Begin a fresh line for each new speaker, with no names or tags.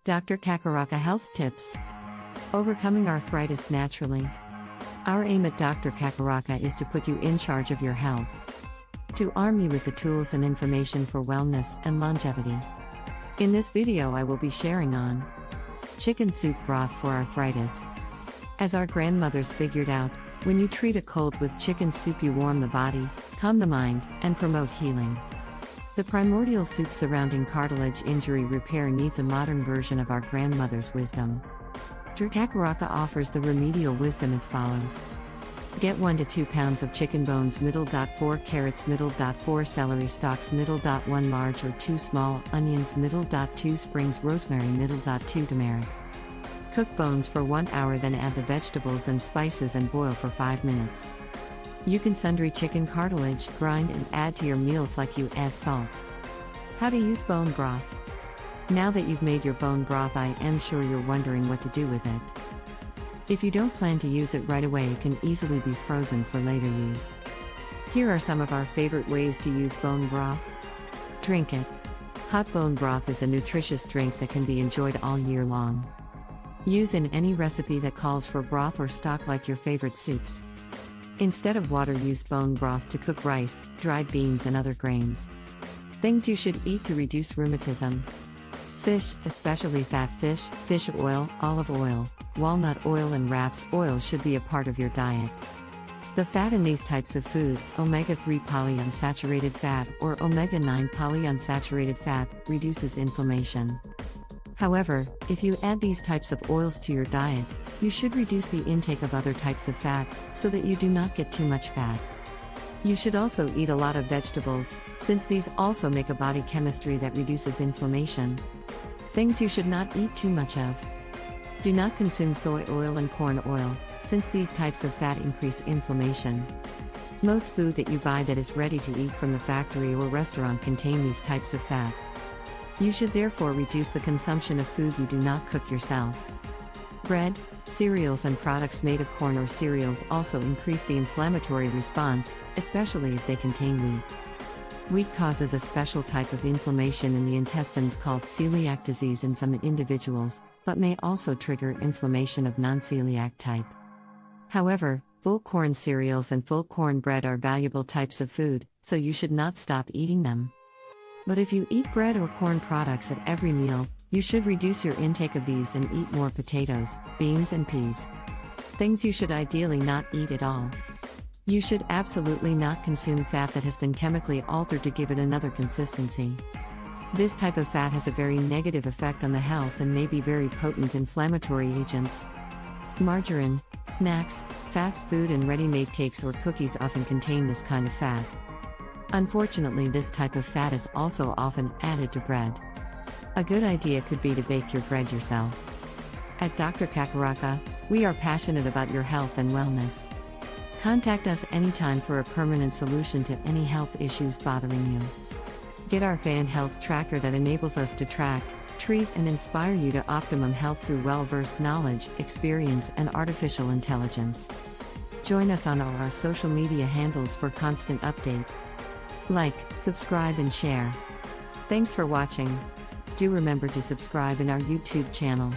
Dr. Kakaraka Health Tips. Overcoming arthritis naturally. Our aim at Dr. Kakaraka is to put you in charge of your health, to arm you with the tools and information for wellness and longevity. In this video I will be sharing on chicken soup broth for arthritis. As our grandmothers figured out, when you treat a cold with chicken soup you warm the body, calm the mind, and promote healing. The primordial soup surrounding cartilage injury repair needs a modern version of our grandmother's wisdom. Dr. Kakaraka offers the remedial wisdom as follows. Get 1 to 2 pounds of chicken bones middle. 4 carrots middle. 4 celery stalks middle. 1 large or 2 small onions middle. 2 sprigs rosemary middle. 2 turmeric. Cook bones for 1 hour, then add the vegetables and spices and boil for 5 minutes. You can sundry chicken cartilage, grind and add to your meals like you add salt. How to use bone broth. Now that you've made your bone broth, I am sure you're wondering what to do with it. If you don't plan to use it right away, it can easily be frozen for later use. Here are some of our favorite ways to use bone broth. Drink it. Hot bone broth is a nutritious drink that can be enjoyed all year long. Use in any recipe that calls for broth or stock, like your favorite soups. Instead of water, use bone broth to cook rice, dried beans and other grains. Things you should eat to reduce rheumatism. Fish, especially fat fish, fish oil, olive oil, walnut oil and raps oil should be a part of your diet. The fat in these types of food, omega-3 polyunsaturated fat or omega-9 polyunsaturated fat, reduces inflammation. However, if you add these types of oils to your diet, you should reduce the intake of other types of fat, so that you do not get too much fat. You should also eat a lot of vegetables, since these also make a body chemistry that reduces inflammation. Things you should not eat too much of. Do not consume soy oil and corn oil, since these types of fat increase inflammation. Most food that you buy that is ready to eat from the factory or restaurant contain these types of fat. You should therefore reduce the consumption of food you do not cook yourself. Bread, cereals and products made of corn or cereals also increase the inflammatory response, especially if they contain wheat. Wheat causes a special type of inflammation in the intestines called celiac disease in some individuals, but may also trigger inflammation of non-celiac type. However, full corn cereals and full corn bread are valuable types of food, so you should not stop eating them. But if you eat bread or corn products at every meal, you should reduce your intake of these and eat more potatoes, beans and peas. Things you should ideally not eat at all. You should absolutely not consume fat that has been chemically altered to give it another consistency. This type of fat has a very negative effect on the health and may be very potent inflammatory agents. Margarine, snacks, fast food and ready-made cakes or cookies often contain this kind of fat. Unfortunately, this type of fat is also often added to bread. A good idea could be to bake your bread yourself. At Dr. Kakaraka, we are passionate about your health and wellness. Contact us anytime for a permanent solution to any health issues bothering you. Get our fan health tracker that enables us to track, treat and inspire you to optimum health through well-versed knowledge, experience and artificial intelligence. Join us on all our social media handles for constant update. Like, subscribe and share. Thanks for watching. Do remember to subscribe in our YouTube channel.